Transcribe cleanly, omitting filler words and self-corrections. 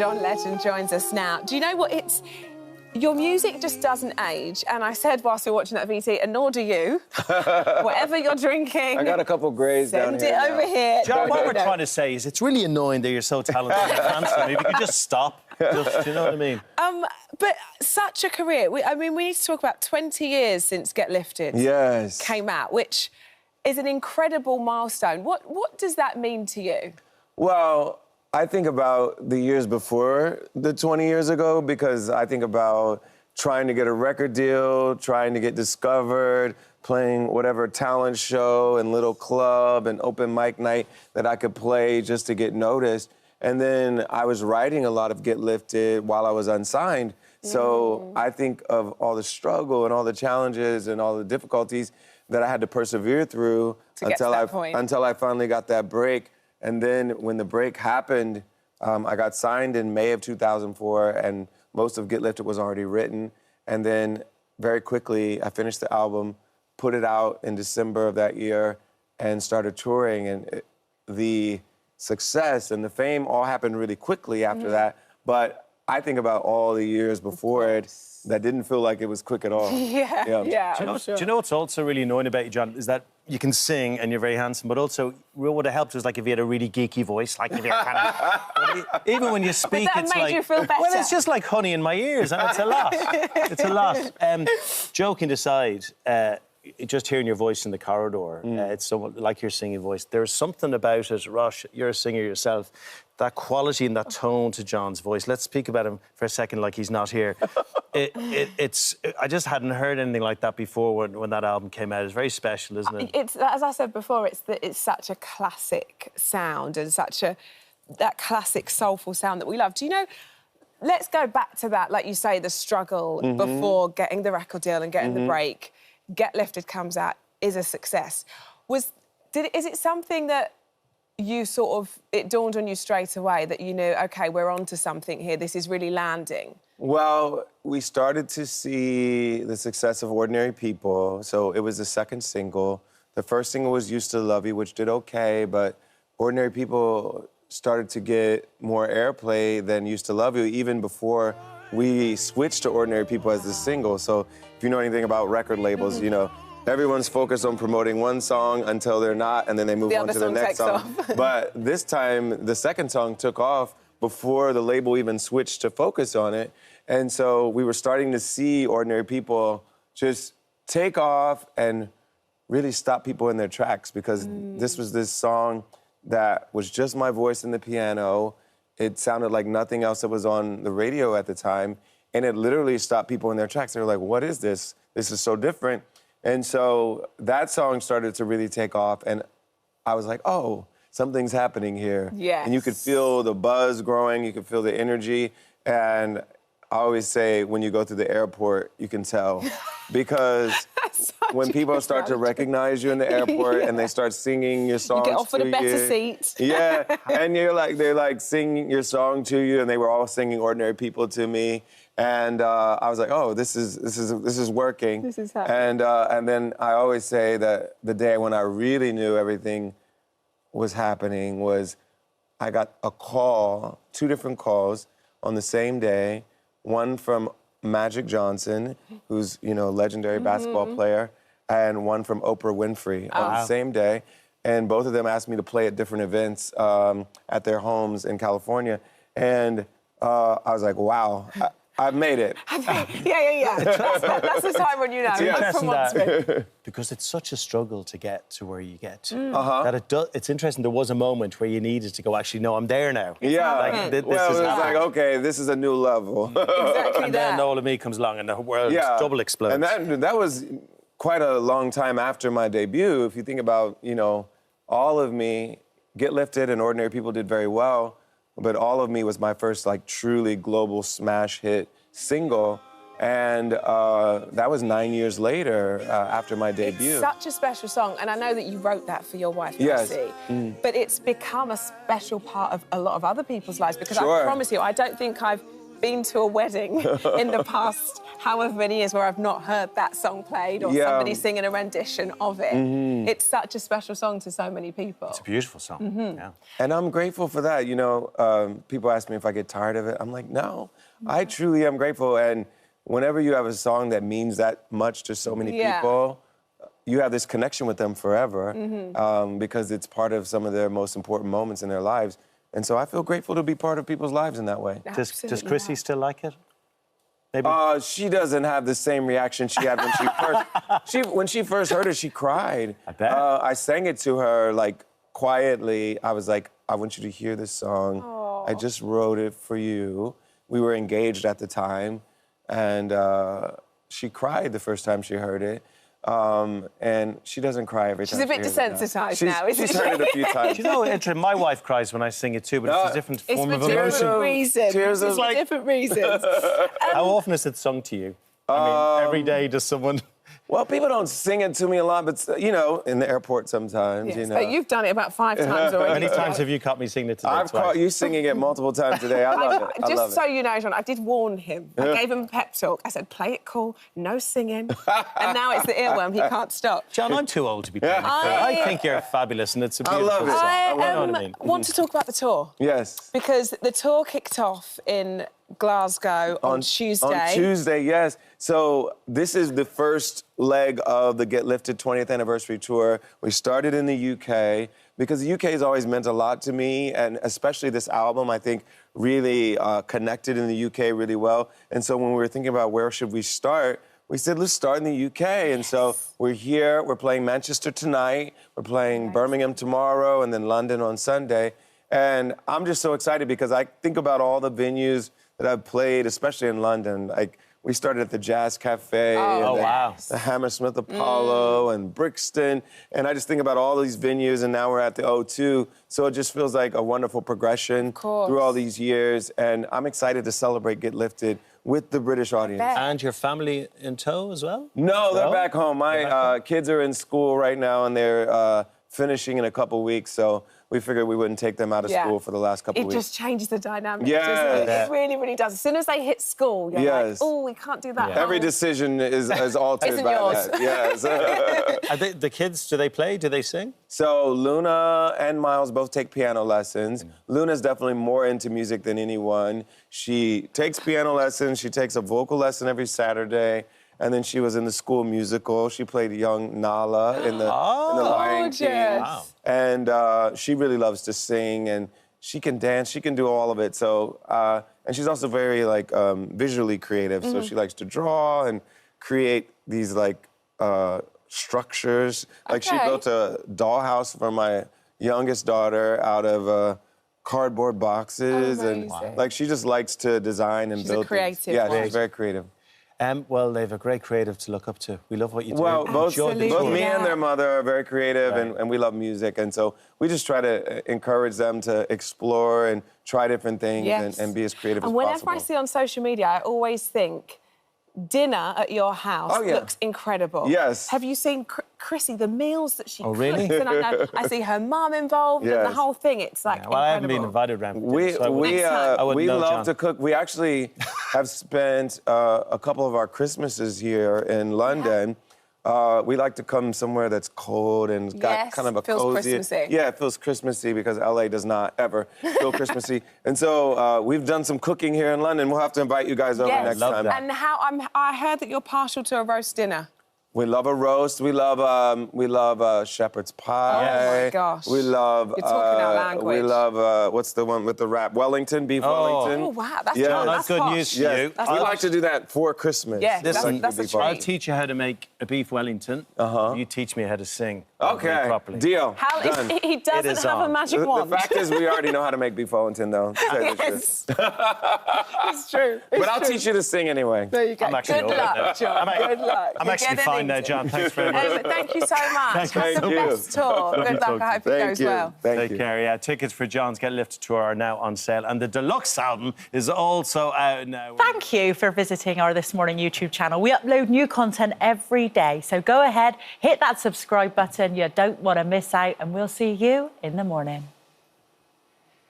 John Legend joins us now. Do you know what it's... Your music just doesn't age. And I said whilst we were watching that VT, and nor do you. Whatever you're drinking... I got a couple grays down here. Send it over here. John, what we're trying to say is it's really annoying that you're so talented and handsome. If you could just stop. Just, do you know what I mean? But such a career. I mean, we need to talk about 20 years since Get Lifted came out, which is an incredible milestone. What does that mean to you? Well, I think about the years before the 20 years ago because I think about trying to get a record deal, trying to get discovered, playing whatever talent show and little club and open mic night that I could play just to get noticed. And then I was writing a lot of Get Lifted while I was unsigned. So I think of all the struggle and all the challenges and all the difficulties that I had to persevere through until I finally got that break. And then when the break happened, I got signed in May of 2004, and most of Get Lifted was already written. And then very quickly, I finished the album, put it out in December of that year, and started touring. And the success and the fame all happened really quickly after that. But I think about all the years before it that didn't feel like it was quick at all. Yeah. Do you know what's also really annoying about you, John, is that you can sing and you're very handsome, but also what would have helped was like if you had a really geeky voice, like if you're kind of... Even when you speak, but that it's made like... you feel better. Well, it's just like honey in my ears, and it's a lot. It's a lot. Joking aside, just hearing your voice in the corridor, it's somewhat like your singing voice. There's something about it, Rosh, you're a singer yourself, that quality and that tone to John's voice. Let's speak about him for a second like he's not here. I just hadn't heard anything like that before when that album came out. It's very special, isn't it? It's, as I said before, it's such a classic sound and that classic soulful sound that we love. Do you know, let's go back to that, like you say, the struggle before getting the record deal and getting the break. Get Lifted comes out, is a success. Is it something that you it dawned on you straight away that you knew, OK, we're onto something here, this is really landing? Well, we started to see the success of Ordinary People, so it was the second single. The first single was Used to Love You, which did OK, but Ordinary People started to get more airplay than Used to Love You, even before we switched to Ordinary People as the single. So if you know anything about record labels, you know, everyone's focused on promoting one song until they're not, and then they move on to the next song. But this time, the second song took off before the label even switched to focus on it. And so we were starting to see Ordinary People just take off and really stop people in their tracks because this was this song that was just my voice and the piano. It sounded like nothing else that was on the radio at the time. And it literally stopped people in their tracks. They were like, what is this? This is so different. And so that song started to really take off. And I was like, oh, something's happening here. Yes. And you could feel the buzz growing. You could feel the energy. And I always say, when you go through the airport, you can tell. Because when people start to recognize you in the airport and they start singing your songs to you... You get offered a better seat. Yeah, and they're like singing your song to you, and they were all singing Ordinary People to me. And I was like, oh, this is working. This is happening. And then I always say that the day when I really knew everything was happening was I got a call, 2 different calls on the same day, one from Magic Johnson, who's, you know, a legendary basketball player, and one from Oprah Winfrey on the same day. And both of them asked me to play at different events at their homes in California. And I was like, wow, I've made it. Yeah. That's the time when you know. It's because it's such a struggle to get to where you get to. That it's interesting. There was a moment where you needed to go, actually, no, I'm there now. Yeah. Like, this it was like, okay, this is a new level. Exactly. And then All of Me comes along and the world double explodes. And that was quite a long time after my debut. If you think about, you know, All of Me, Get Lifted and Ordinary People did very well. But All of Me was my first, like, truly global smash hit single. And that was 9 years later after my debut. It's such a special song. And I know that you wrote that for your wife, Chrissy. But it's become a special part of a lot of other people's lives. Because I promise you, I don't think I've been to a wedding in the past however many years where I've not heard that song played or somebody singing a rendition of it. It's such a special song to so many people. It's a beautiful song. Yeah. And I'm grateful for that. You know, people ask me if I get tired of it. I'm like, no, I truly am grateful. And whenever you have a song that means that much to so many people, you have this connection with them forever because it's part of some of their most important moments in their lives. And so I feel grateful to be part of people's lives in that way. Does Chrissy still like it? Maybe. She doesn't have the same reaction she had when she first heard it. She cried. I bet. I sang it to her like quietly. I was like, I want you to hear this song. Aww. I just wrote it for you. We were engaged at the time, and she cried the first time she heard it. And she doesn't cry every time. She's a bit desensitized now, isn't she? She's heard it a few times. You know, my wife cries when I sing it too, but it's a different form of emotion. It's for different reasons. It's for different reasons. How often is it sung to you? I mean, every day does someone... Well, people don't sing it to me a lot, but, you know, in the airport sometimes, Yes, you know. but you've done it about 5 times already. How many times have you caught me singing it today? I've caught you singing it multiple times today. I love it. Just so you know, John, I did warn him. I gave him a pep talk. I said, play it cool, no singing. And now it's the earworm. He can't stop. John, I'm too old to be playing it. I think you're fabulous, and it's a beautiful love it. song. I You know what I mean? want to talk about the tour. Yes. Because the tour kicked off in Glasgow on Tuesday. On Tuesday, yes. So this is the first leg of the Get Lifted 20th anniversary tour. We started in the UK because the UK has always meant a lot to me, and especially this album, I think, really connected in the UK really well. And so when we were thinking about where should we start, we said, let's start in the UK. And so we're here, we're playing Manchester tonight, we're playing Birmingham tomorrow, and then London on Sunday. And I'm just so excited because I think about all the venues that I've played, especially in London. Like, we started at the Jazz Cafe, and the Hammersmith Apollo, and Brixton. And I just think about all these venues, and now we're at the O2. So it just feels like a wonderful progression through all these years. And I'm excited to celebrate Get Lifted with the British audience. And your family in tow as well? No, they're back home. My kids are in school right now, and they're finishing in a couple weeks. So we figured we wouldn't take them out of school for the last couple weeks. It just changes the dynamic, doesn't it? It really, really does. As soon as they hit school, you're like, oh, we can't do that. Every decision is altered Isn't by yours. that. Yes. Are the kids, do they play? Do they sing? So Luna and Miles both take piano lessons. Luna's definitely more into music than anyone. She takes piano lessons. She takes a vocal lesson every Saturday. And then she was in the school musical. She played young Nala in the Lion King. Wow. And she really loves to sing, and she can dance. She can do all of it. So, and she's also very visually creative. So she likes to draw and create these structures. Like she built a dollhouse for my youngest daughter out of cardboard boxes, and she just likes to design and build. She's a creative. Things. Yeah, she's very creative. Well, they have a great creative to look up to. We love what you do. Well, both me and their mother are very creative, and we love music. And so we just try to encourage them to explore and try different things and be as creative as possible. And whenever I see on social media, I always think, dinner at your house looks incredible. Yes. Have you seen Chrissy, the meals that she cooks? Really? And I see her mum involved and the whole thing. It's like well, I haven't been invited around for dinner, we love to cook. We actually have spent a couple of our Christmases here in London. We like to come somewhere that's cold and got kind of a feels cozy. Christmassy. Yeah, it feels Christmassy because LA does not ever feel Christmassy. And so we've done some cooking here in London. We'll have to invite you guys over next time. And I heard that you're partial to a roast dinner. We love a roast. We love shepherd's pie. Oh my gosh! We love. You're talking our language. We love what's the one with the wrap? Wellington, beef Wellington. Oh wow, that's that's good posh. news to you. We like to do that for Christmas. Yeah, Listen, that's a treat. I'll teach you how to make a beef Wellington. You teach me how to sing. Okay, properly. deal. Done. He doesn't have a magic wand. The fact is, we already know how to make beef Wellington, though. Yes, it's true. But I'll teach you to sing anyway. There you go. I'm actually Good luck, John. Good luck. I'm actually fine now, John. Thanks very much. Thank you so much. Thank Have the you. best tour. Good luck. I hope it goes well. Thank you. Take care. Yeah, tickets for John's Get Lifted tour are now on sale, and the deluxe album is also out now. Thank you for visiting our This Morning YouTube channel. We upload new content every day, so go ahead, hit that subscribe button. You don't want to miss out, and we'll see you in the morning.